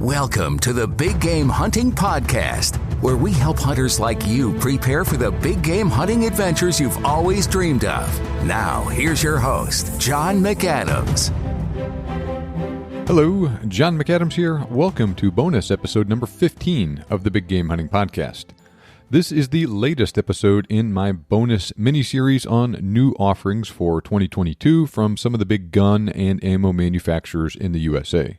Welcome to the Big Game Hunting Podcast, where we help hunters like you prepare for the big game hunting adventures you've always dreamed of. Now, here's your host, John McAdams. Hello, John McAdams here. Welcome to bonus episode number 15 of the Big Game Hunting Podcast. This is the latest episode in my bonus mini-series on new offerings for 2022 from some of the big gun and ammo manufacturers in the USA.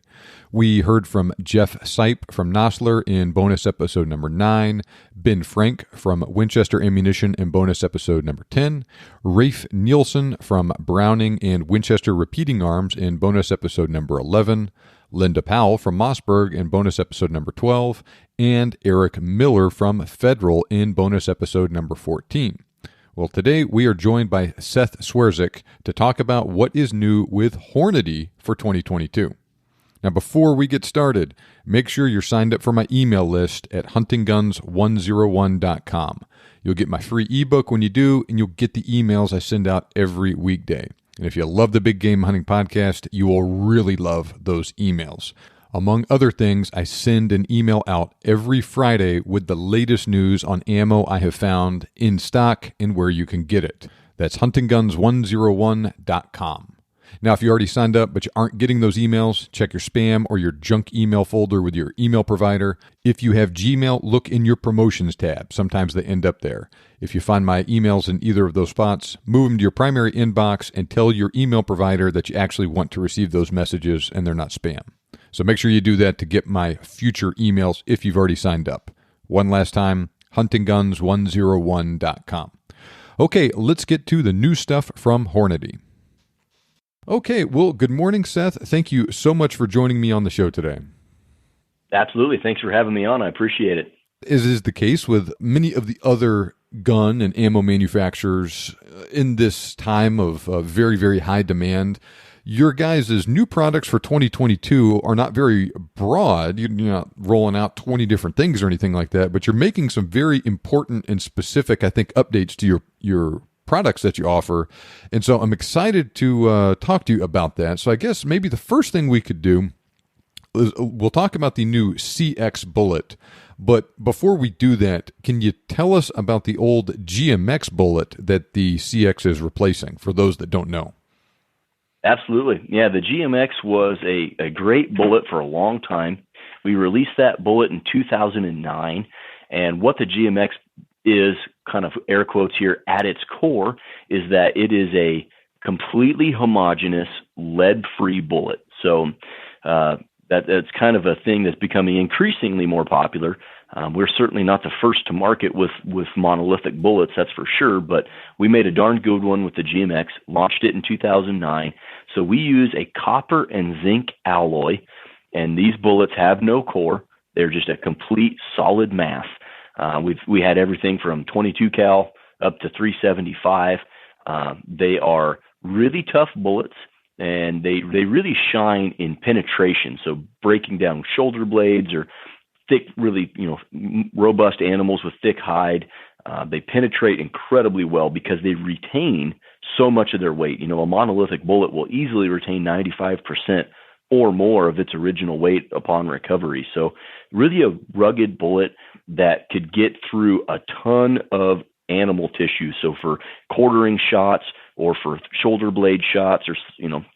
We heard from Jeff Sipe from Nosler in bonus episode number 9, Ben Frank from Winchester Ammunition in bonus episode number 10, Rafe Nielsen from Browning and Winchester Repeating Arms in bonus episode number 11, Linda Powell from Mossberg in bonus episode number 12, and Eric Miller from Federal in bonus episode number 14. Well, today we are joined by Seth Swerzek to talk about what is new with Hornady for 2022. Now, before we get started, make sure you're signed up for my email list at huntingguns101.com. You'll get my free ebook when you do, and you'll get the emails I send out every weekday. And if you love the Big Game Hunting Podcast, you will really love those emails. Among other things, I send an email out every Friday with the latest news on ammo I have found in stock and where you can get it. That's huntingguns101.com. Now, if you already signed up but you aren't getting those emails, check your spam or your junk email folder with your email provider. If you have Gmail, look in your promotions tab. Sometimes they end up there. If you find my emails in either of those spots, move them to your primary inbox and tell your email provider that you actually want to receive those messages and they're not spam. So make sure you do that to get my future emails if you've already signed up. One last time, huntingguns101.com. Okay, let's get to the new stuff from Hornady. Okay, well, good morning, Seth. Thank you so much for joining me on the show today. Absolutely. Thanks for having me on. I appreciate it. As is the case with many of the other gun and ammo manufacturers in this time of very, very high demand, your guys' new products for 2022 are not very broad. You're not rolling out 20 different things or anything like that, but you're making some very important and specific, I think, updates to your products that you offer. And so I'm excited to talk to you about that. So I guess maybe the first thing we could do is we'll talk about the new CX bullet. But before we do that, can you tell us about the old GMX bullet that the CX is replacing for those that don't know? Absolutely. Yeah, the GMX was a great bullet for a long time. We released that bullet in 2009. And what the GMX is, kind of air quotes here, at its core, is that it is a completely homogeneous lead-free bullet. So that's kind of a thing that's becoming increasingly more popular. We're certainly not the first to market with monolithic bullets, that's for sure, but we made a darn good one with the GMX, launched it in 2009. So we use a copper and zinc alloy, and these bullets have no core. They're just a complete solid mass. We had everything from 22 cal up to 375. They are really tough bullets, and they really shine in penetration. So breaking down shoulder blades or thick, really robust animals with thick hide, they penetrate incredibly well because they retain so much of their weight. A monolithic bullet will easily retain 95% or more of its original weight upon recovery. So really a rugged bullet that could get through a ton of animal tissue. So for quartering shots or for shoulder blade shots or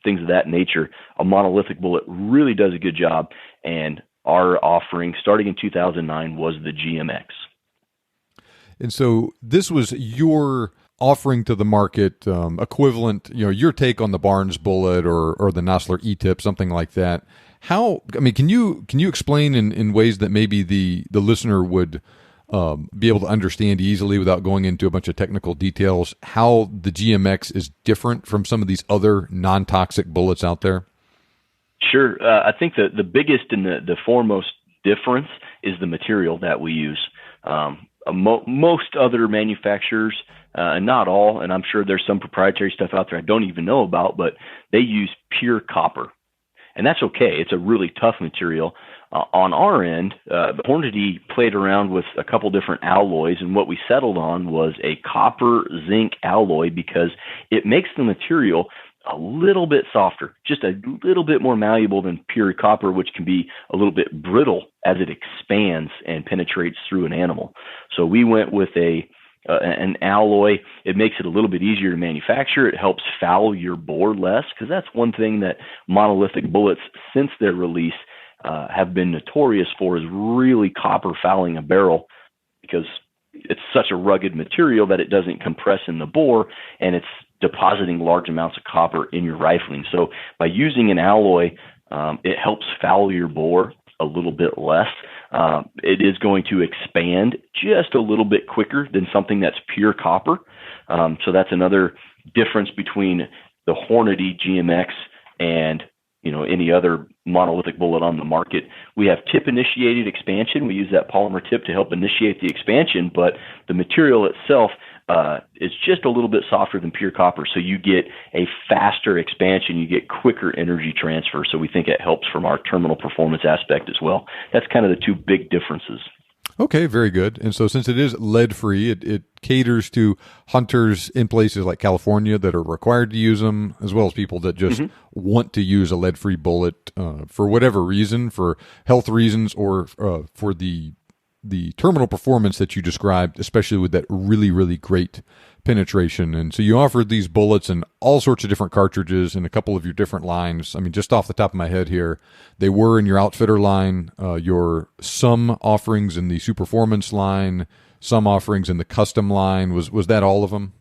things of that nature, a monolithic bullet really does a good job. And our offering starting in 2009 was the GMX. And so this was your offering to the market, equivalent, your take on the Barnes bullet or the Nosler E-tip, something like that. Can you explain in ways that maybe the listener would be able to understand easily without going into a bunch of technical details, how the GMX is different from some of these other non-toxic bullets out there? Sure. I think the biggest and the foremost difference is the material that we use. Most other manufacturers, not all, and I'm sure there's some proprietary stuff out there I don't even know about, but they use pure copper. And that's okay. It's a really tough material. On our end, Hornady played around with a couple different alloys, and what we settled on was a copper zinc alloy because it makes the material a little bit softer, just a little bit more malleable than pure copper, which can be a little bit brittle as it expands and penetrates through an animal. So we went with an alloy. It makes it a little bit easier to manufacture. It helps foul your bore less, because that's one thing that monolithic bullets, since their release, have been notorious for, is really copper fouling a barrel, because it's such a rugged material that it doesn't compress in the bore, and it's depositing large amounts of copper in your rifling. So by using an alloy, it helps foul your bore a little bit less. It is going to expand just a little bit quicker than something that's pure copper. So that's another difference between the Hornady GMX and any other monolithic bullet on the market. We have tip-initiated expansion. We use that polymer tip to help initiate the expansion, but the material itself is just a little bit softer than pure copper. So you get a faster expansion. You get quicker energy transfer. So we think it helps from our terminal performance aspect as well. That's kind of the two big differences. Okay, very good. And so since it is lead-free, it caters to hunters in places like California that are required to use them, as well as people that just want to use a lead-free bullet for whatever reason, for health reasons, or for the terminal performance that you described, especially with that really, really great penetration. And so you offered these bullets in all sorts of different cartridges in a couple of your different lines. I mean, just off the top of my head here, they were in your Outfitter line, your some offerings in the Superformance line, some offerings in the Custom line. Was that all of them?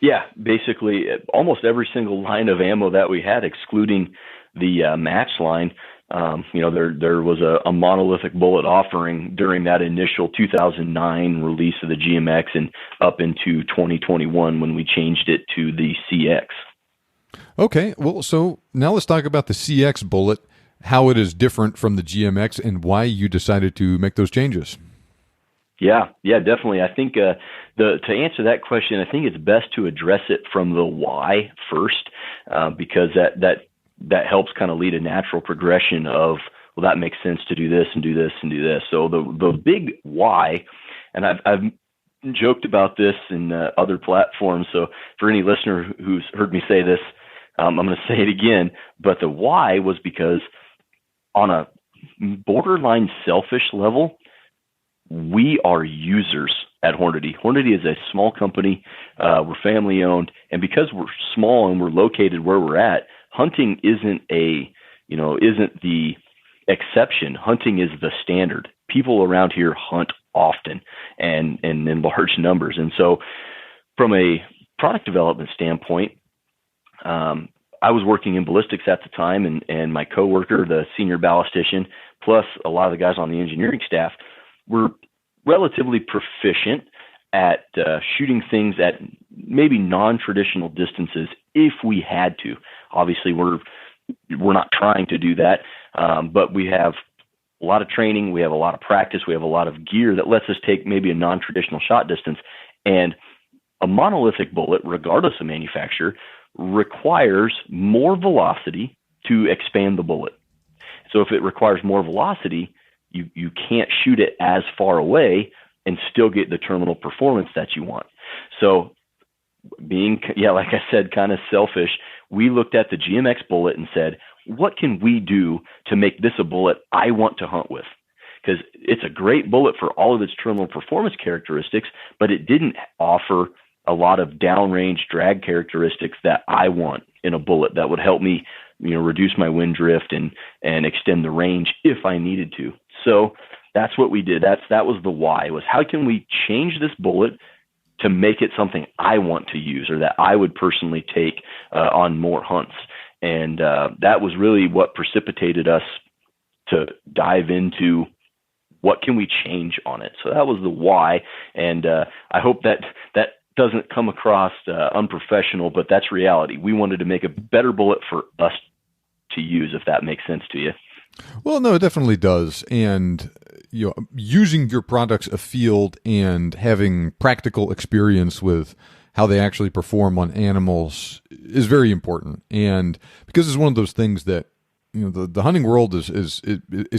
Yeah, basically almost every single line of ammo that we had, excluding the match line. There was a monolithic bullet offering during that initial 2009 release of the GMX and up into 2021 when we changed it to the CX. Okay, well, so now let's talk about the CX bullet, how it is different from the GMX, and why you decided to make those changes. Yeah, definitely. I think to answer that question, I think it's best to address it from the why first, because that helps kind of lead a natural progression of, well, that makes sense to do this and do this and do this. So the big why, and I've joked about this in other platforms. So for any listener who's heard me say this, I'm going to say it again. But the why was because on a borderline selfish level, we are users at Hornady. Hornady is a small company. We're family owned. And because we're small and we're located where we're at, hunting isn't the exception. Hunting is the standard. People around here hunt often and in large numbers. And so from a product development standpoint, I was working in ballistics at the time, and my coworker, the senior ballistician, plus a lot of the guys on the engineering staff, were relatively proficient at shooting things at maybe non-traditional distances if we had to. Obviously, we're not trying to do that, but we have a lot of training, we have a lot of practice, we have a lot of gear that lets us take maybe a non-traditional shot distance. And a monolithic bullet, regardless of manufacturer, requires more velocity to expand the bullet. So if it requires more velocity, you can't shoot it as far away and still get the terminal performance that you want. So being, like I said, kind of selfish, we looked at the GMX bullet and said, what can we do to make this a bullet I want to hunt with? Because it's a great bullet for all of its terminal performance characteristics, but it didn't offer a lot of downrange drag characteristics that I want in a bullet that would help me, reduce my wind drift and extend the range if I needed to. So that's what we did. That was the why, was how can we change this bullet to make it something I want to use or that I would personally take on more hunts. And that was really what precipitated us to dive into what can we change on it. So that was the why. And I hope that doesn't come across unprofessional, but that's reality. We wanted to make a better bullet for us to use, if that makes sense to you. Well, no, it definitely does. And using your products afield and having practical experience with how they actually perform on animals is very important. And because it's one of those things that the hunting world is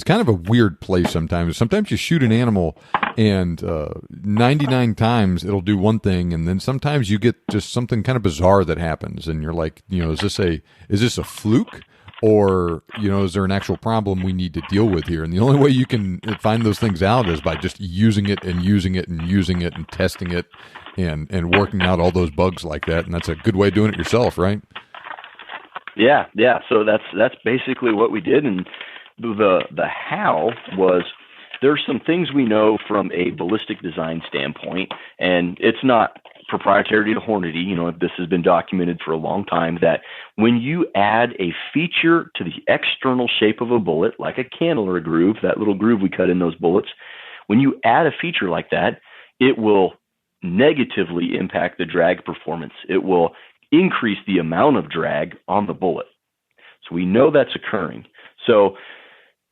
kind of a weird place sometimes. Sometimes you shoot an animal and 99 times it'll do one thing, and then sometimes you get just something kind of bizarre that happens, and you're like, is this a fluke? Or, is there an actual problem we need to deal with here? And the only way you can find those things out is by just using it and using it and using it and testing it and working out all those bugs like that. And that's a good way of doing it yourself, right? Yeah. So that's basically what we did. And the how was, there's some things we know from a ballistic design standpoint, and it's not proprietary to Hornady. This has been documented for a long time, that when you add a feature to the external shape of a bullet, like a cannelure groove, that little groove we cut in those bullets, when you add a feature like that, it will negatively impact the drag performance. It will increase the amount of drag on the bullet. So we know that's occurring. So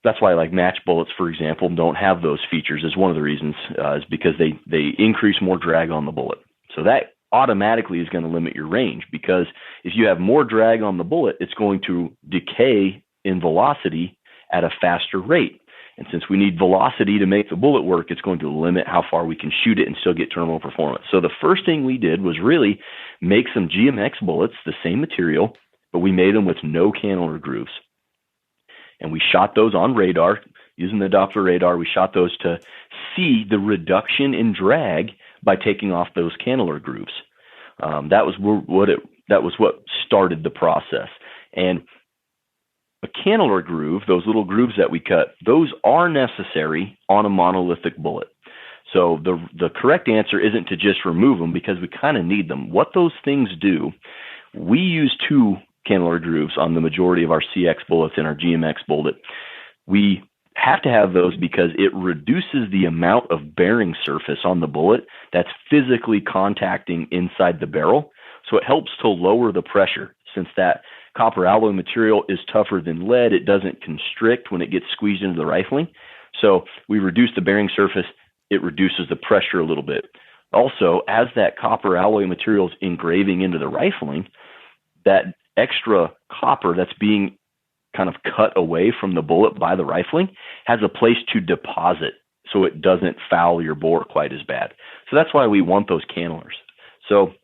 that's why, like, match bullets, for example, don't have those features. Is one of the reasons, is because they increase more drag on the bullet. So that automatically is going to limit your range, because if you have more drag on the bullet, it's going to decay in velocity at a faster rate. And since we need velocity to make the bullet work, it's going to limit how far we can shoot it and still get terminal performance. So the first thing we did was really make some GMX bullets, the same material, but we made them with no cannelure grooves. And we shot those on radar, using the Doppler radar. We shot those to see the reduction in drag by taking off those cannelure grooves. That was what started the process. And a cannelure groove, those little grooves that we cut, those are necessary on a monolithic bullet. So the correct answer isn't to just remove them, because we kind of need them. What those things do, we use 2 cannelure grooves on the majority of our CX bullets and our GMX bullet. We have to have those because it reduces the amount of bearing surface on the bullet that's physically contacting inside the barrel. So it helps to lower the pressure. Since that copper alloy material is tougher than lead, it doesn't constrict when it gets squeezed into the rifling. So we reduce the bearing surface, it reduces the pressure a little bit. Also, as that copper alloy material is engraving into the rifling, that extra copper that's being kind of cut away from the bullet by the rifling has a place to deposit, so it doesn't foul your bore quite as bad. So that's why we want those cannelures. So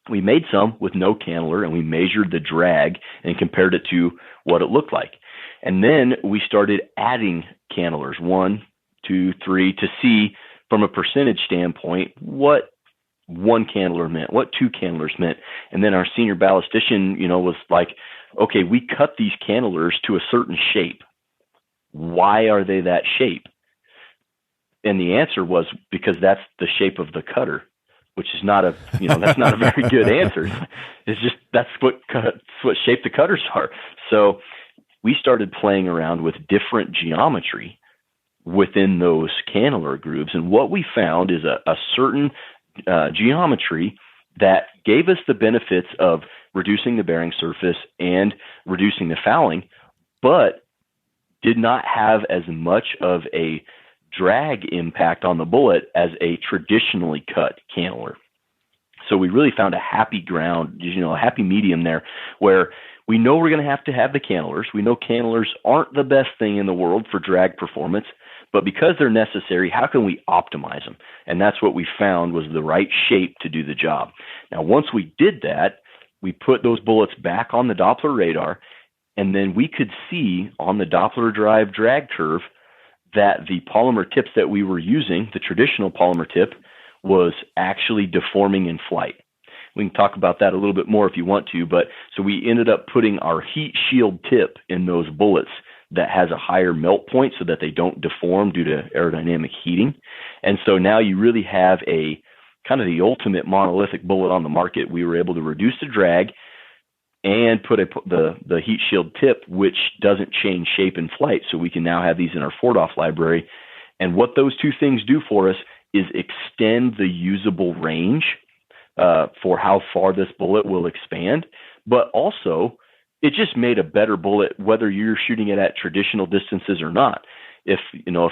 we made some with no cannelure, and we measured the drag and compared it to what it looked like. And then we started adding cannelures, 1, 2, 3, to see from a percentage standpoint what 1 cannelure meant, what 2 cannelures meant. And then our senior ballistician, was like, okay, we cut these cannelures to a certain shape. Why are they that shape? And the answer was because that's the shape of the cutter, which is not that's not a very good answer. It's just, that's what shape the cutters are. So we started playing around with different geometry within those cannelure grooves. And what we found is a certain geometry that gave us the benefits of reducing the bearing surface and reducing the fouling, but did not have as much of a drag impact on the bullet as a traditionally cut cannelure. So we really found a happy ground, a happy medium there, where we know we're going to have the cannelures. We know cannelures aren't the best thing in the world for drag performance, but because they're necessary, how can we optimize them? And that's what we found was the right shape to do the job. Now, once we did that, we put those bullets back on the Doppler radar, and then we could see on the Doppler drive drag curve that the polymer tips that we were using, the traditional polymer tip, was actually deforming in flight. We can talk about that a little bit more if you want to, but so we ended up putting our heat shield tip in those bullets that has a higher melt point so that they don't deform due to aerodynamic heating. And so now you really have a kind of the ultimate monolithic bullet on the market. We were able to reduce the drag and put the heat shield tip, which doesn't change shape in flight. So we can now have these in our Fordoff library. And what those 2 things do for us is extend the usable range for how far this bullet will expand, but also it just made a better bullet whether you're shooting it at traditional distances or not. If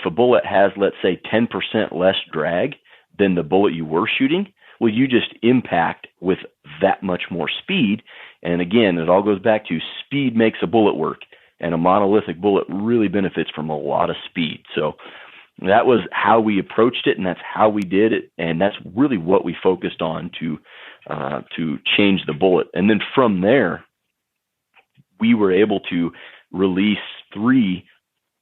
a bullet has, let's say, 10% less drag than the bullet you were shooting, well, you just impact with that much more speed. And again, it all goes back to speed makes a bullet work. and a monolithic bullet really benefits from a lot of speed. So that was how we approached it, and that's how we did it, and that's really what we focused on to change the bullet. And then from there, we were able to release 3,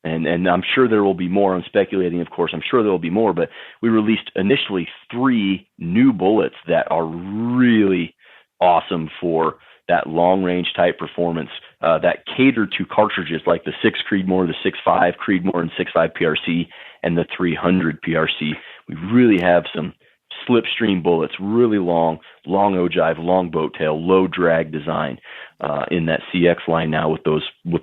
and I'm sure there will be more. I'm speculating, of course. I'm sure there will be more, but we released initially 3 new bullets that are really awesome for that long-range type performance that cater to cartridges like the 6 Creedmoor, the 6.5 Creedmoor, and 6.5 PRC, and the 300 PRC. We really have some slipstream bullets, really long ogive, long boat tail, low drag design in that CX line now with the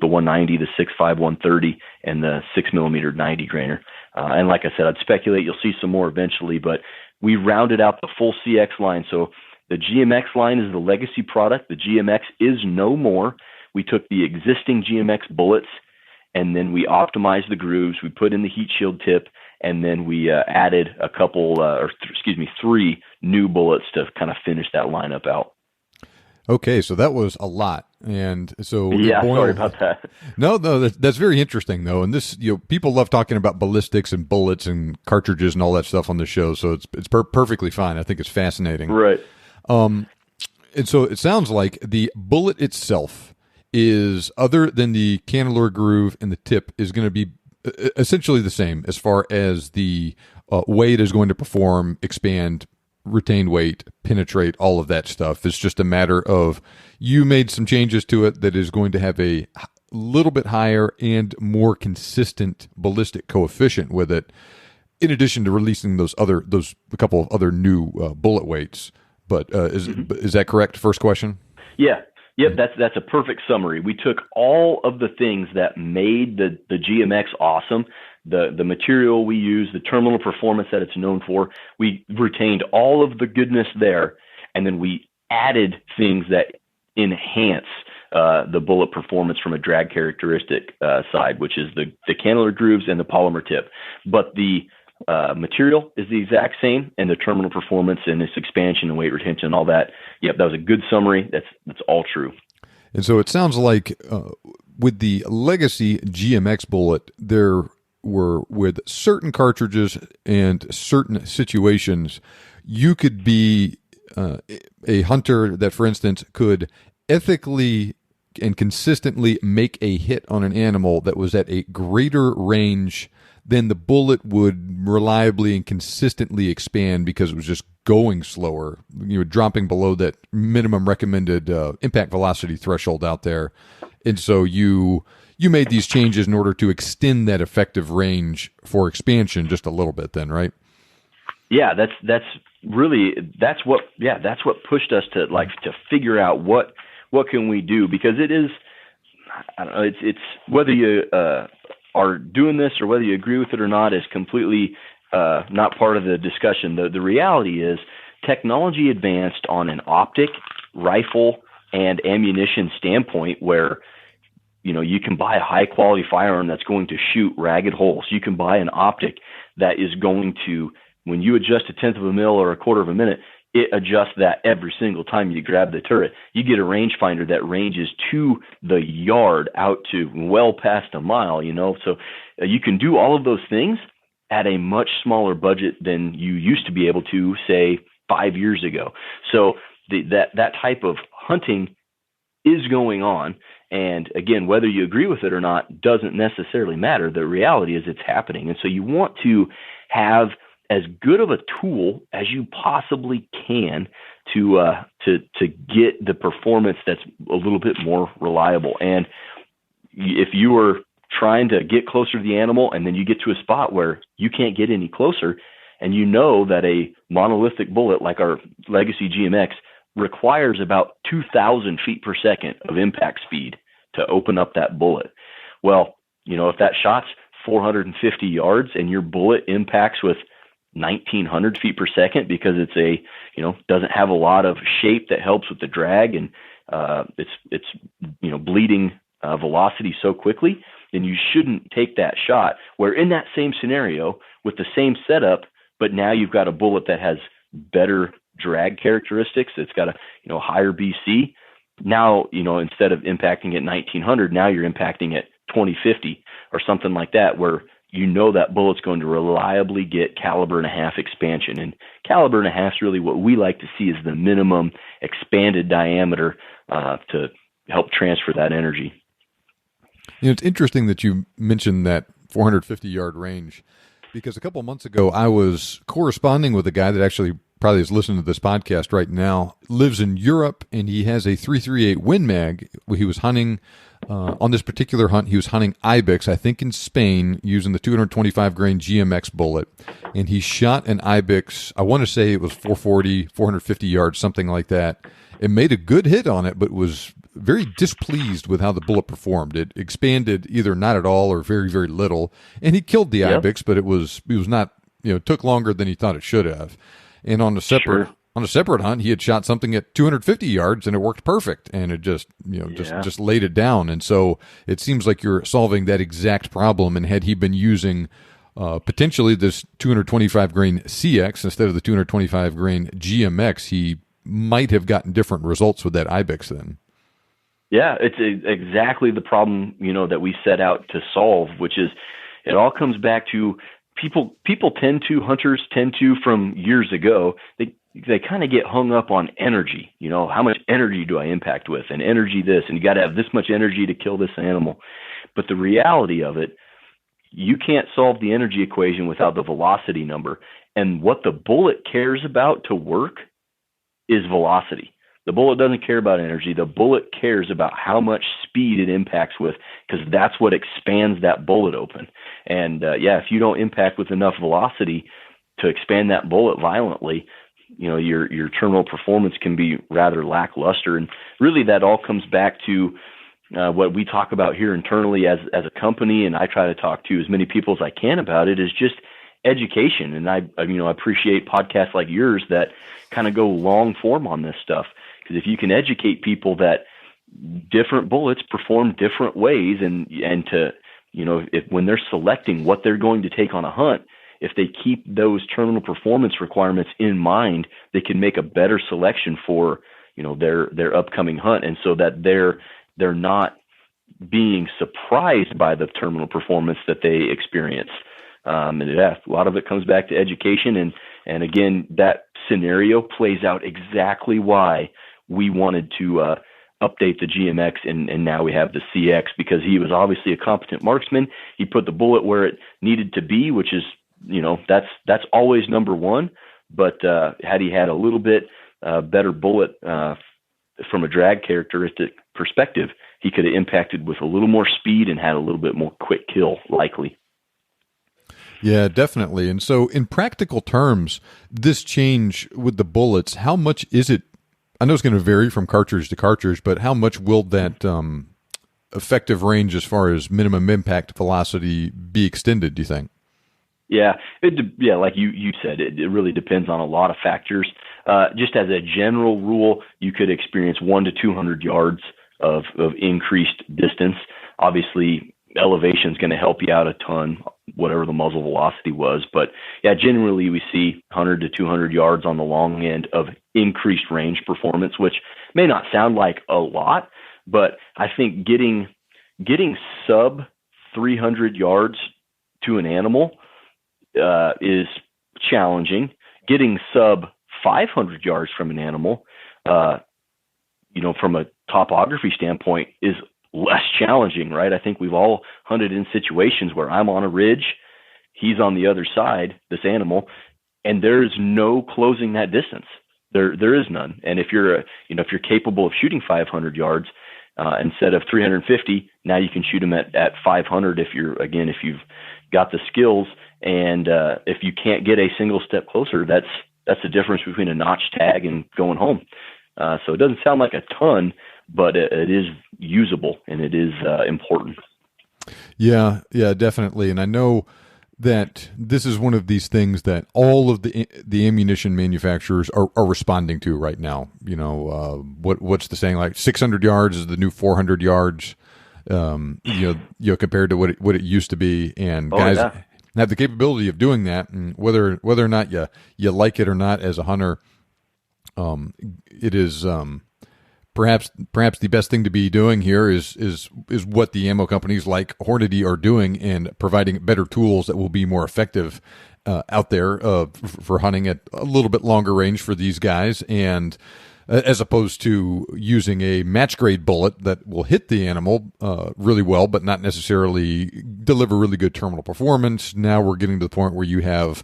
190, the 6.5 130, and the 6mm 90 grainer. And like I said, I'd speculate you'll see some more eventually, but we rounded out the full CX line. So the GMX line is the legacy product. The GMX is no more. We took the existing GMX bullets, and then we optimized the grooves. We put in the heat shield tip, and then we added a couple, 3 new bullets to kind of finish that lineup out. Okay, so that was a lot, and so yeah, sorry about that. No, that's very interesting though, and this, people love talking about ballistics and bullets and cartridges and all that stuff on the show, so it's perfectly fine. I think it's fascinating, right? And so it sounds like the bullet itself is, other than the cantilever groove and the tip, is going to be essentially the same as far as the way it is going to perform, expand, retain weight, penetrate, all of that stuff. It's just a matter of you made some changes to it that is going to have a little bit higher and more consistent ballistic coefficient with it, in addition to releasing those a couple of other new bullet weights. But is that correct? First question? Yeah. Yep, that's a perfect summary. We took all of the things that made the GMX awesome, the material we use, the terminal performance that it's known for. We retained all of the goodness there, and then we added things that enhance the bullet performance from a drag characteristic side, which is the cantilever grooves and the polymer tip. But the material is the exact same, and the terminal performance and its expansion and weight retention and all that. Yep, that was a good summary. That's all true. And so it sounds like with the legacy GMX bullet, there were, with certain cartridges and certain situations, you could be a hunter that, for instance, could ethically and consistently make a hit on an animal that was at a greater range than the bullet would reliably and consistently expand because it was just going slower, dropping below that minimum recommended impact velocity threshold out there. And so you made these changes in order to extend that effective range for expansion just a little bit then, right? Yeah, that's what pushed us to figure out what can we do, because it is, I don't know, it's whether you are doing this or whether you agree with it or not is completely not part of the discussion. The reality is technology advanced on an optic, rifle, and ammunition standpoint where, you can buy a high quality firearm that's going to shoot ragged holes. You can buy an optic that is going to, when you adjust a 1/10 of a mil or a 1/4 of a minute, it adjusts that every single time you grab the turret. You get a rangefinder that ranges to the yard, out to well past a mile, So you can do all of those things at a much smaller budget than you used to be able to, say, 5 years ago. So that type of hunting is going on. And again, whether you agree with it or not doesn't necessarily matter. The reality is it's happening. And so you want to have as good of a tool as you possibly can to get the performance that's a little bit more reliable. And if you are trying to get closer to the animal and then you get to a spot where you can't get any closer, and you know that a monolithic bullet like our legacy GMX requires about 2,000 feet per second of impact speed to open up that bullet. Well, if that shot's 450 yards and your bullet impacts with 1,900 feet per second because it's doesn't have a lot of shape that helps with the drag, and it's bleeding velocity so quickly, then you shouldn't take that shot. Where in that same scenario with the same setup, but now you've got a bullet that has better drag characteristics, it's got a higher BC, Now, instead of impacting at 1900, now you're impacting at 2050 or something like that, where that bullet's going to reliably get caliber and a half expansion. And caliber and a half is really what we like to see as the minimum expanded diameter to help transfer that energy. It's interesting that you mentioned that 450-yard range, because a couple of months ago I was corresponding with a guy that actually probably is listening to this podcast right now, lives in Europe, and he has a 338 Win Mag. He was hunting on this particular hunt. He was hunting ibex, I think in Spain, using the 225 grain GMX bullet, and he shot an ibex. I want to say it was 440, 450 yards, something like that. It made a good hit on it, but was very displeased with how the bullet performed. It expanded either not at all or very, very little, and he killed the ibex, but it was not, took longer than he thought it should have. And on a separate hunt, he had shot something at 250 yards, and it worked perfect, and it just just laid it down. And so it seems like you're solving that exact problem. And had he been using potentially this 225 grain CX instead of the 225 grain GMX, he might have gotten different results with that ibex then. Yeah, it's exactly the problem, that we set out to solve, which is it all comes back to hunters tend to from years ago, they kind of get hung up on energy. How much energy do I impact with, and energy this, and you got to have this much energy to kill this animal. But the reality of it, you can't solve the energy equation without the velocity number. And what the bullet cares about to work is velocity. The bullet doesn't care about energy. The bullet cares about how much speed it impacts with, because that's what expands that bullet open. And if you don't impact with enough velocity to expand that bullet violently, your terminal performance can be rather lackluster. And really that all comes back to what we talk about here internally as a company, and I try to talk to as many people as I can about it, is just education. And I appreciate podcasts like yours that kind of go long form on this stuff. Because if you can educate people that different bullets perform different ways, and to, if when they're selecting what they're going to take on a hunt, if they keep those terminal performance requirements in mind, they can make a better selection for, their upcoming hunt. And so that they're not being surprised by the terminal performance that they experience. A lot of it comes back to education. And again, that scenario plays out exactly why we wanted to update the GMX, and now we have the CX, because he was obviously a competent marksman. He put the bullet where it needed to be, which is, that's always number one. But had he had a little bit better bullet from a drag characteristic perspective, he could have impacted with a little more speed and had a little bit more quick kill, likely. Yeah, definitely. And so in practical terms, this change with the bullets, how much is it? I know it's going to vary from cartridge to cartridge, but how much will that effective range as far as minimum impact velocity be extended, do you think? Yeah, like you said, it really depends on a lot of factors. Just as a general rule, you could experience 100 to 200 yards of increased distance. Obviously, elevation is going to help you out a ton, whatever the muzzle velocity was. But yeah, generally we see 100 to 200 yards on the long end of increased range performance, which may not sound like a lot, but I think getting sub 300 yards to an animal is challenging. Getting sub 500 yards from an animal, from a topography standpoint, is less challenging, right? I think we've all hunted in situations where I'm on a ridge, he's on the other side, this animal, and there's no closing that distance. There is none. And if you're capable of shooting 500 yards instead of 350, now you can shoot them at 500 if you've got the skills. And if you can't get a single step closer, that's the difference between a notch tag and going home. So it doesn't sound like a ton, but it is usable, and it is important. Yeah, definitely. And I know that this is one of these things that all of the ammunition manufacturers are responding to right now. What's the saying? Like 600 yards is the new 400 yards. Compared to what it used to be, and guys have the capability of doing that. And whether or not you like it or not as a hunter, it is perhaps the best thing to be doing here is what the ammo companies like Hornady are doing, and providing better tools that will be more effective out there for hunting at a little bit longer range for these guys, and as opposed to using a match grade bullet that will hit the animal really well, but not necessarily deliver really good terminal performance. Now we're getting to the point where you have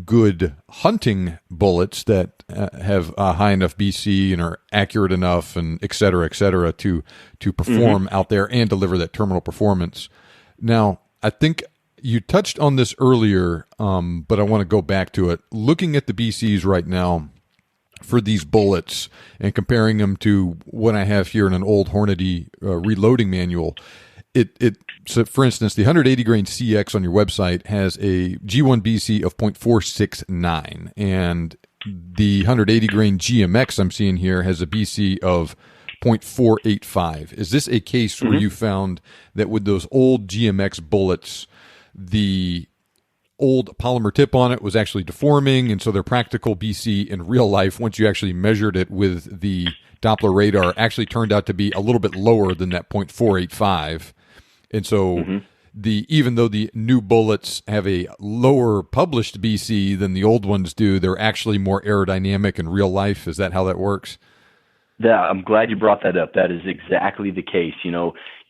good hunting bullets that have a high enough BC and are accurate enough, and et cetera, to perform out there and deliver that terminal performance. Now, I think you touched on this earlier, but I want to go back to it. Looking at the BCs right now for these bullets and comparing them to what I have here in an old Hornady reloading manual, so for instance, the 180 grain CX on your website has a G1 BC of .469, and the 180 grain GMX I'm seeing here has a BC of .485. Is this a case where you found that with those old GMX bullets, the old polymer tip on it was actually deforming, and so their practical BC in real life, once you actually measured it with the Doppler radar, actually turned out to be a little bit lower than that .485? And so even though the new bullets have a lower published BC than the old ones do, they're actually more aerodynamic in real life. Is that how that works? Yeah, I'm glad you brought that up. That is exactly the case. You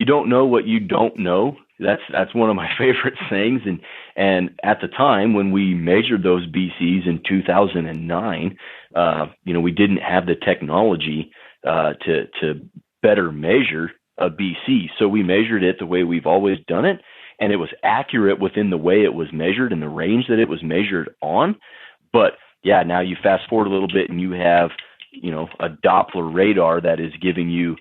don't know what you don't know. That's one of my favorite sayings. And at the time when we measured those BCs in 2009, we didn't have the technology to better measure a BC. So we measured it the way we've always done it, and it was accurate within the way it was measured and the range that it was measured on. But yeah, now you fast forward a little bit and you have, a Doppler radar that is giving you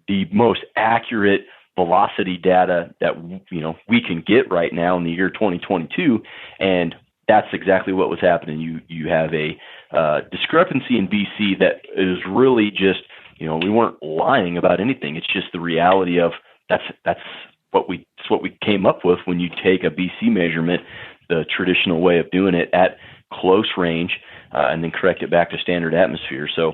the most accurate velocity data that we can get right now in the year 2022, and that's exactly what was happening. You have a discrepancy in BC that is really just, we weren't lying about anything. It's just the reality of that's what we came up with when you take a BC measurement, the traditional way of doing it at close range, and then correct it back to standard atmosphere. So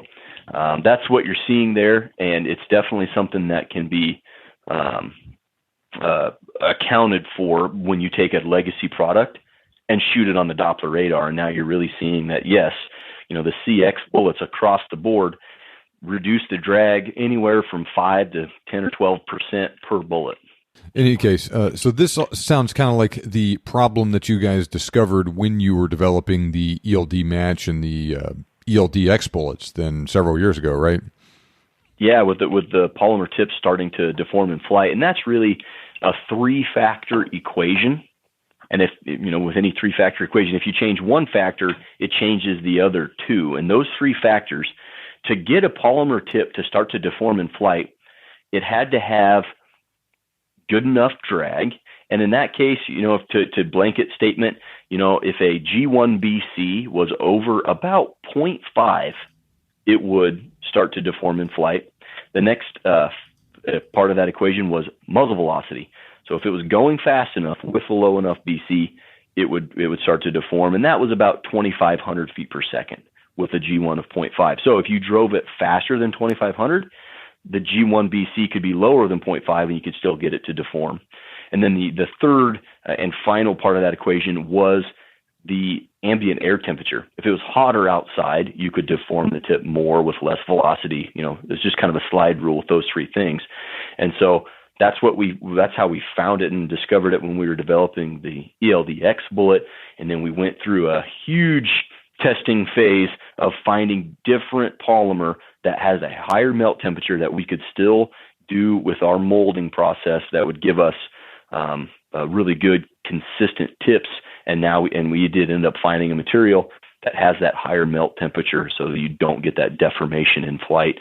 that's what you're seeing there, and it's definitely something that can be accounted for when you take a legacy product and shoot it on the Doppler radar. And now you're really seeing that, yes, the CX bullets across the board reduce the drag anywhere from 5 to 10 or 12% per bullet. In any case, so this sounds kind of like the problem that you guys discovered when you were developing the ELD match and the ELDX bullets then several years ago, right? Yeah, with the polymer tips starting to deform in flight, and that's really a 3-factor equation. And if with any 3-factor equation, if you change one factor, it changes the other 2. And those 3 factors, to get a polymer tip to start to deform in flight, it had to have good enough drag. And in that case, to blanket statement, if a G1 BC was over about 0.5, it would start to deform in flight. The next part of that equation was muzzle velocity. So if it was going fast enough with a low enough BC, it would start to deform, and that was about 2,500 feet per second with a G1 of 0.5. So if you drove it faster than 2,500, the G1 BC could be lower than 0.5, and you could still get it to deform. And then the third and final part of that equation was the ambient air temperature. If it was hotter outside, you could deform the tip more with less velocity. It's just kind of a slide rule with those 3 things. And so that's how we found it and discovered it when we were developing the ELDX bullet. And then we went through a huge testing phase of finding different polymer that has a higher melt temperature that we could still do with our molding process that would give us really good, consistent tips. And we did end up finding a material that has that higher melt temperature so that you don't get that deformation in flight.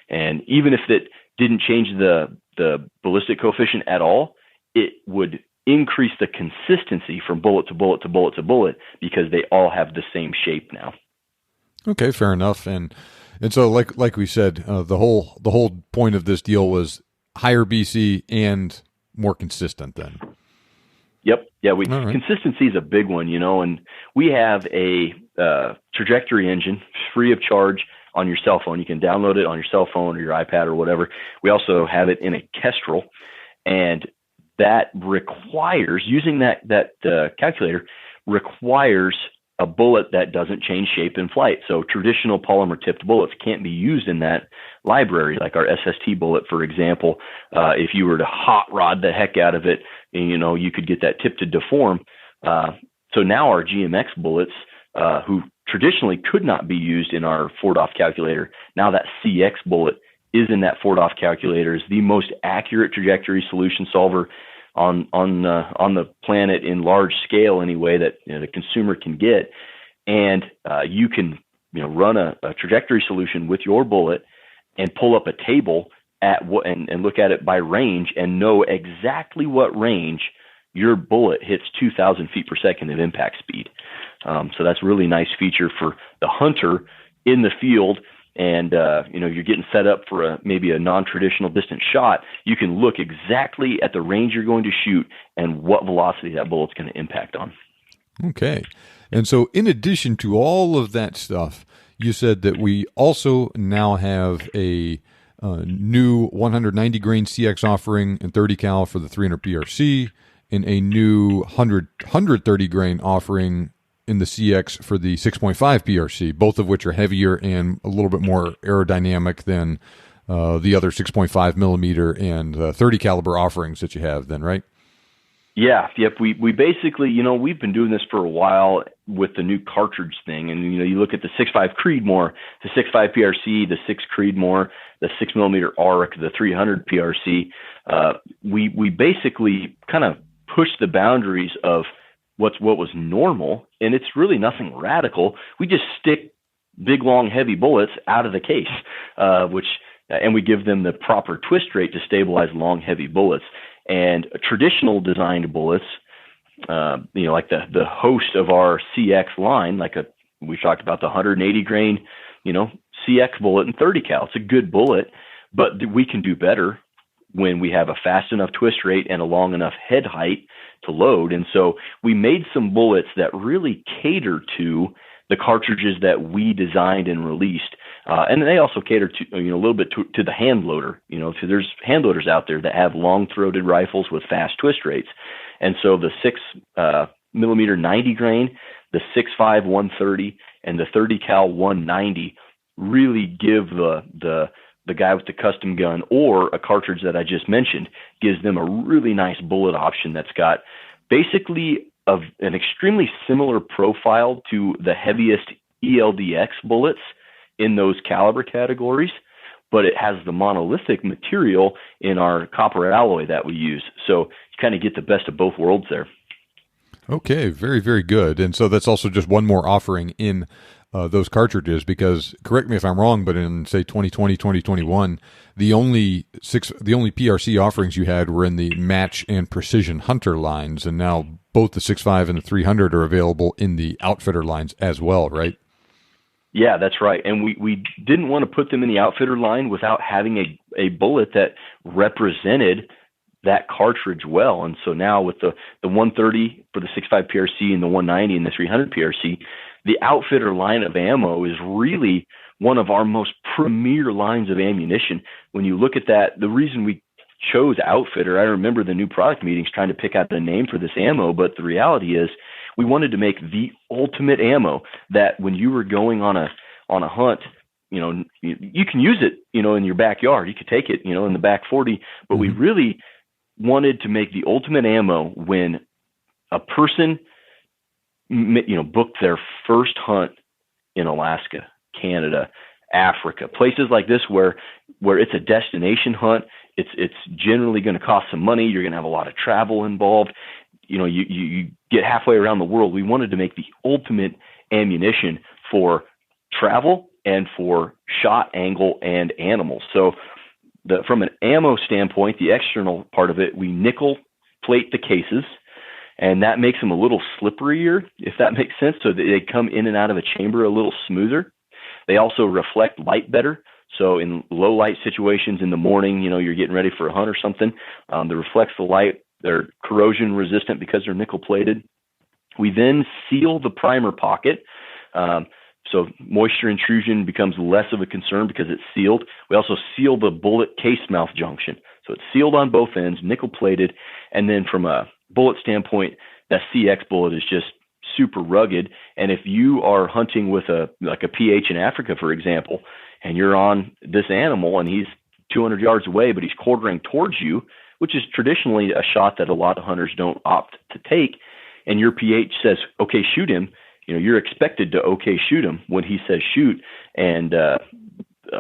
And even if it didn't change the ballistic coefficient at all, it would increase the consistency from bullet to bullet to bullet to bullet because they all have the same shape now. Okay, fair enough. And so like we said, the whole point of this deal was higher BC and more consistent then. Yep. Yeah. Consistency is a big one, and we have a trajectory engine free of charge on your cell phone. You can download it on your cell phone or your iPad or whatever. We also have it in a Kestrel, and that requires, using that calculator requires a bullet that doesn't change shape in flight. So traditional polymer tipped bullets can't be used in that library, like our SST bullet, for example. If you were to hot rod the heck out of it, you could get that tip to deform. So now our GMX bullets, who traditionally could not be used in our Ford-off calculator, now that CX bullet is in that Ford-off calculator, is the most accurate trajectory solution solver on the planet in large scale anyway that the consumer can get. And you can run a trajectory solution with your bullet and pull up a table and look at it by range and know exactly what range your bullet hits 2,000 feet per second of impact speed. So that's a really nice feature for the hunter in the field. And, you're getting set up for maybe a non-traditional distant shot. You can look exactly at the range you're going to shoot and what velocity that bullet's going to impact on. Okay. And so in addition to all of that stuff, you said that we also now have a new 190 grain CX offering and 30 cal for the 300 PRC, and a new 130 grain offering in the CX for the 6.5 PRC, both of which are heavier and a little bit more aerodynamic than the other 6.5 millimeter and 30 caliber offerings that you have then, right? Yeah. Yep. We basically, we've been doing this for a while with the new cartridge thing. And, you look at the 6.5 Creedmoor, the 6.5 PRC, the 6 Creedmoor, the 6 millimeter ARC, the 300 PRC. We basically kind of pushed the boundaries of what was normal, and it's really nothing radical. We just stick big, long, heavy bullets out of the case, and we give them the proper twist rate to stabilize long, heavy bullets. And traditional designed bullets, like the host of our CX line, we talked about the 180 grain, CX bullet and 30 cal. It's a good bullet, but we can do better when we have a fast enough twist rate and a long enough head height to load. And so we made some bullets that really cater to the cartridges that we designed and released. And they also cater to, a little bit to the hand loader. So there's hand loaders out there that have long throated rifles with fast twist rates. And so the 6 millimeter 90 grain, the 6.5 130, and the 30 cal 190 really give the guy with the custom gun or a cartridge that I just mentioned, gives them a really nice bullet option that's got basically an extremely similar profile to the heaviest ELDX bullets in those caliber categories, but it has the monolithic material in our copper alloy that we use. So you kind of get the best of both worlds there. Okay, very, very good. And so that's also just one more offering in those cartridges, because correct me if I'm wrong, but in say 2020, 2021, the only PRC offerings you had were in the match and precision hunter lines, and now both the 6.5 and the 300 are available in the outfitter lines as well, right? Yeah, that's right. And we didn't want to put them in the outfitter line without having a bullet that represented that cartridge well. And so now with the 130 for the 6.5 PRC and the 190 and the 300 PRC, the outfitter line of ammo is really one of our most premier lines of ammunition. When you look at that, the reason we chose outfitter, I remember the new product meetings trying to pick out the name for this ammo, but the reality is we wanted to make the ultimate ammo that when you were going on a hunt, you can use it, in your backyard. You could take it, in the back 40, but we really wanted to make the ultimate ammo when a person booked their first hunt in Alaska, Canada, Africa, places like this where it's a destination hunt. It's generally going to cost some money. You're going to have a lot of travel involved. You get halfway around the world. We wanted to make the ultimate ammunition for travel and for shot angle and animals. So from an ammo standpoint, the external part of it, we nickel plate the cases, and that makes them a little slipperier, if that makes sense. So they come in and out of a chamber a little smoother. They also reflect light better. So in low light situations in the morning, you're getting ready for a hunt or something, that reflects the light. They're corrosion resistant because they're nickel plated. We then seal the primer pocket So moisture intrusion becomes less of a concern because it's sealed. We also seal the bullet case mouth junction. So it's sealed on both ends, nickel plated. And then from a bullet standpoint, that CX bullet is just super rugged. And if you are hunting with a PH in Africa, for example, and you're on this animal and he's 200 yards away, but he's quartering towards you, which is traditionally a shot that a lot of hunters don't opt to take, and your PH says, okay, shoot him, you're expected to okay shoot him when he says shoot. And a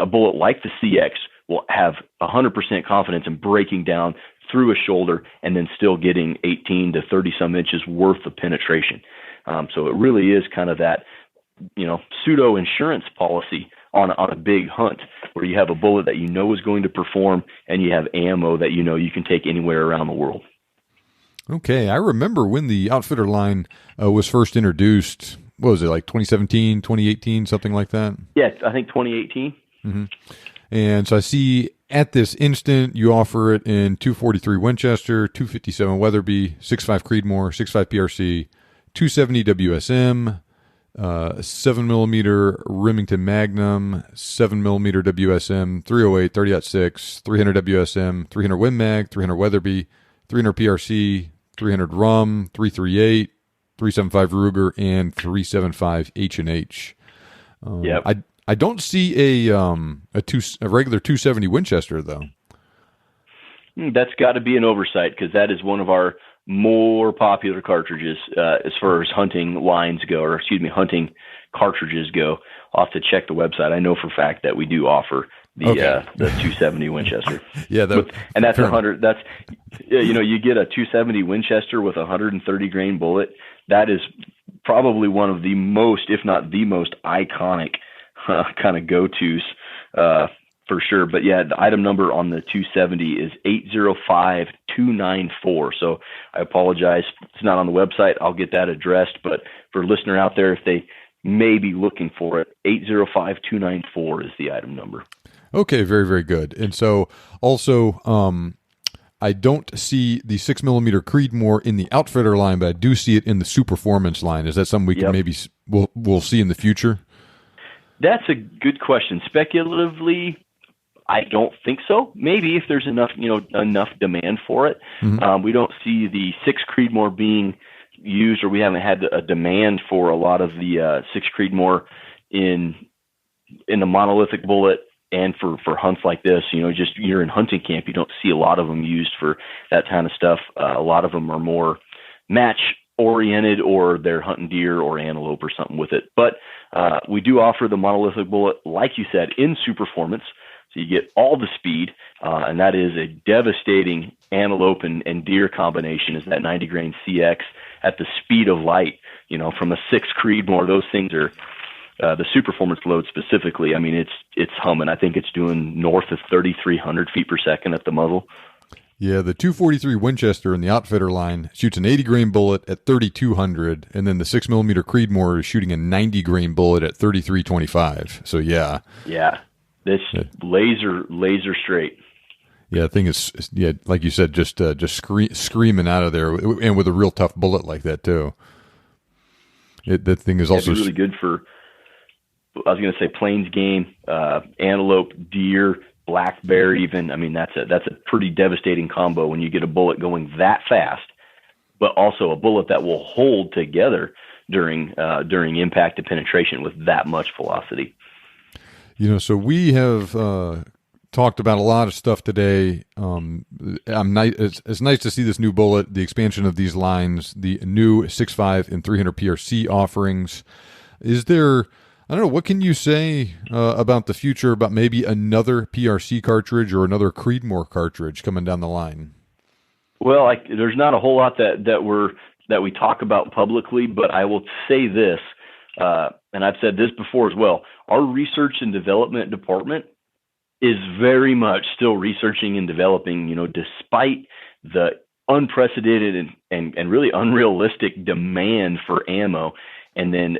bullet like the CX will have 100% confidence in breaking down through a shoulder and then still getting 18 to 30 some inches worth of penetration. So it really is kind of that, pseudo insurance policy on a big hunt where you have a bullet that is going to perform and you have ammo that you can take anywhere around the world. Okay, I remember when the Outfitter line was first introduced. What was it, like 2017, 2018, something like that? Yeah, I think 2018. Mm-hmm. And so I see at this instant you offer it in 243 Winchester, 257 Weatherby, 6.5 Creedmoor, 6.5 PRC, 270 WSM, 7mm Remington Magnum, 7mm WSM, 308, 30-6, 300 WSM, 300 Win Mag, 300 Weatherby, 300 PRC, 300 Rum, 338, 375 Ruger, and 375 H&H. Yep. I don't see a regular 270 Winchester though. That's got to be an oversight because that is one of our more popular cartridges as far as hunting lines go, or hunting cartridges go. I'll have to check the website. I know for a fact that we do offer the 270 Winchester. Yeah, and that's 100. That's you get a 270 Winchester with a 130 grain bullet. That is probably one of the most, if not the most, iconic kind of go-tos for sure. But yeah, the item number on the 270 is 805294. So I apologize, it's not on the website. I'll get that addressed. But for a listener out there, if they may be looking for it, 805294 is the item number. Okay, very, very good. And so also, I don't see the 6mm Creedmoor in the Outfitter line, but I do see it in the Superformance line. Is that something we can maybe we'll see in the future? That's a good question. Speculatively, I don't think so. Maybe if there's enough demand for it. Mm-hmm. We don't see the 6 Creedmoor being used, or we haven't had a demand for a lot of the 6 Creedmoor in the monolithic bullet. And for hunts like this, just you're in hunting camp, you don't see a lot of them used for that kind of stuff. A lot of them are more match oriented, or they're hunting deer or antelope or something with it. But we do offer the monolithic bullet, like you said, in Superformance. So you get all the speed, and that is a devastating antelope and deer combination, is that 90 grain CX at the speed of light, from a 6 Creedmoor. Those things are, the Superformance load specifically, I mean, it's humming. I think it's doing north of 3,300 feet per second at the muzzle. Yeah, the 243 Winchester in the Outfitter line shoots an 80 grain bullet at 3,200, and then the 6mm Creedmoor is shooting a 90 grain bullet at 3,325. So yeah. Yeah, this laser straight. Yeah, the thing is, like you said, just screaming out of there, and with a real tough bullet like that too. That thing is also really good for, I was going to say, plains game, antelope, deer, black bear even. I mean, that's a pretty devastating combo when you get a bullet going that fast, but also a bullet that will hold together during impact and penetration with that much velocity. So we have talked about a lot of stuff today. It's nice to see this new bullet, the expansion of these lines, the new 6.5 and 300 PRC offerings. Is there, I don't know, what can you say about the future, about maybe another PRC cartridge or another Creedmoor cartridge coming down the line? Well, there's not a whole lot that we talk about publicly, but I will say this, and I've said this before as well. Our research and development department is very much still researching and developing, despite the unprecedented and really unrealistic demand for ammo. And then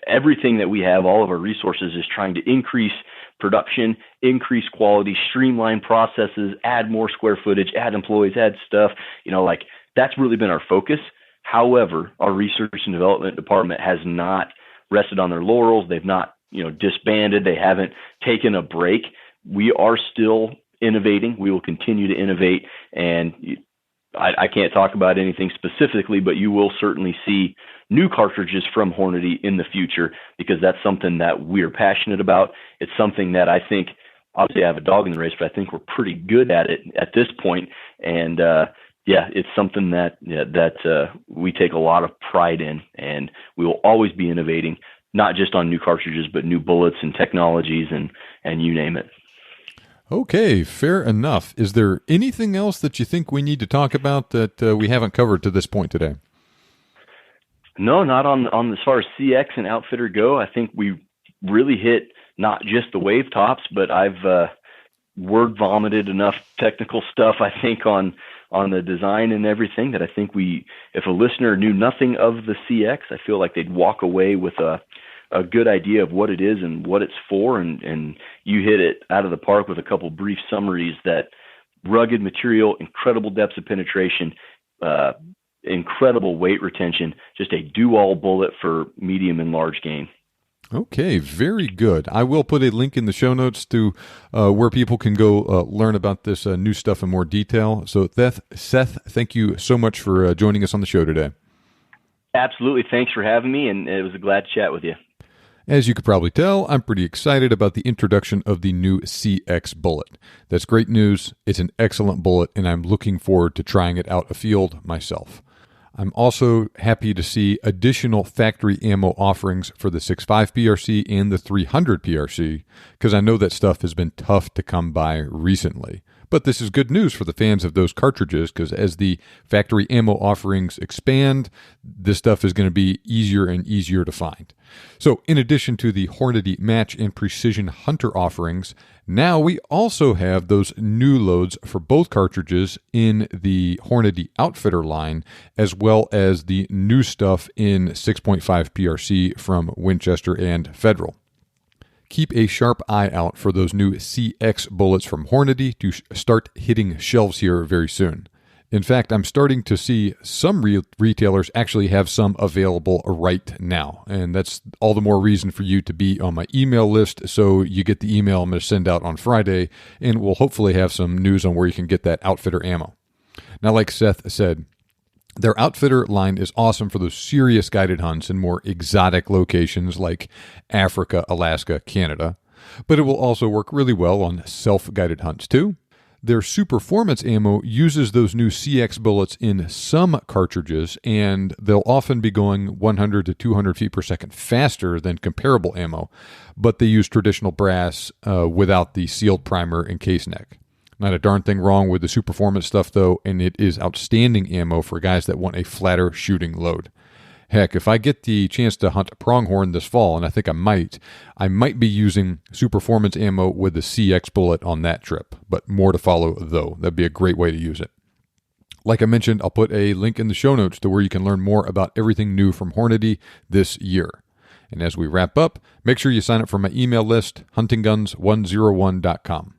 everything that we have, all of our resources, is trying to increase production, increase quality, streamline processes, add more square footage, add employees, add stuff. That's really been our focus. However, our research and development department has not rested on their laurels. They've not, disbanded. They haven't taken a break. We are still innovating. We will continue to innovate. And I can't talk about anything specifically, but you will certainly see new cartridges from Hornady in the future, because that's something that we're passionate about. It's something that I think, obviously I have a dog in the race, but I think we're pretty good at it at this point. And it's something that we take a lot of pride in, and we will always be innovating, not just on new cartridges, but new bullets and technologies and you name it. Okay, fair enough. Is there anything else that you think we need to talk about that we haven't covered to this point today? No, not on as far as CX and Outfitter go. I think we really hit not just the wave tops, but I've word vomited enough technical stuff, I think, on the design and everything, that I think if a listener knew nothing of the CX, I feel like they'd walk away with a good idea of what it is and what it's for. And you hit it out of the park with a couple brief summaries: that rugged material, incredible depths of penetration, incredible weight retention, just a do-all bullet for medium and large game. Okay, very good. I will put a link in the show notes to where people can go learn about this new stuff in more detail. So, Seth, thank you so much for joining us on the show today. Absolutely. Thanks for having me, and it was a glad to chat with you. As you could probably tell, I'm pretty excited about the introduction of the new CX bullet. That's great news. It's an excellent bullet, and I'm looking forward to trying it out afield myself. I'm also happy to see additional factory ammo offerings for the 6.5 PRC and the 300 PRC, because I know that stuff has been tough to come by recently. But this is good news for the fans of those cartridges, because as the factory ammo offerings expand, this stuff is going to be easier and easier to find. So in addition to the Hornady Match and Precision Hunter offerings, now we also have those new loads for both cartridges in the Hornady Outfitter line, as well as the new stuff in 6.5 PRC from Winchester and Federal. Keep a sharp eye out for those new CX bullets from Hornady to start hitting shelves here very soon. In fact, I'm starting to see some retailers actually have some available right now, and that's all the more reason for you to be on my email list, so you get the email I'm going to send out on Friday, and we'll hopefully have some news on where you can get that Outfitter ammo. Now, like Seth said, their Outfitter line is awesome for those serious guided hunts in more exotic locations like Africa, Alaska, Canada, but it will also work really well on self-guided hunts too. Their Superformance ammo uses those new CX bullets in some cartridges, and they'll often be going 100 to 200 feet per second faster than comparable ammo, but they use traditional brass without the sealed primer and case neck. Not a darn thing wrong with the Superformance stuff, though, and it is outstanding ammo for guys that want a flatter shooting load. Heck, if I get the chance to hunt pronghorn this fall, and I think I might be using Superformance ammo with the CX bullet on that trip, but more to follow, though. That'd be a great way to use it. Like I mentioned, I'll put a link in the show notes to where you can learn more about everything new from Hornady this year. And as we wrap up, make sure you sign up for my email list, huntingguns101.com.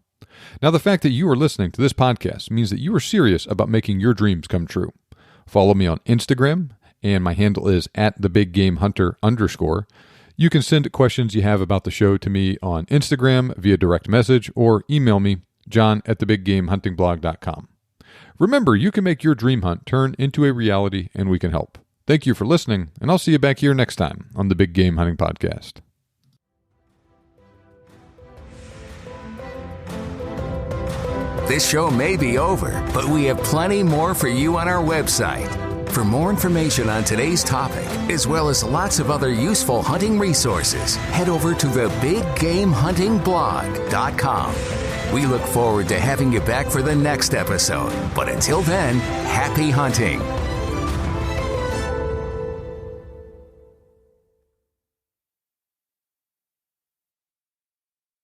Now, the fact that you are listening to this podcast means that you are serious about making your dreams come true. Follow me on Instagram, and my handle is @thebiggamehunter_. You can send questions you have about the show to me on Instagram via direct message, or email me, john@thebiggamehuntingblog.com. Remember, you can make your dream hunt turn into a reality, and we can help. Thank you for listening, and I'll see you back here next time on the Big Game Hunting Podcast. This show may be over, but we have plenty more for you on our website. For more information on today's topic, as well as lots of other useful hunting resources, head over to thebiggamehuntingblog.com. We look forward to having you back for the next episode. But until then, happy hunting.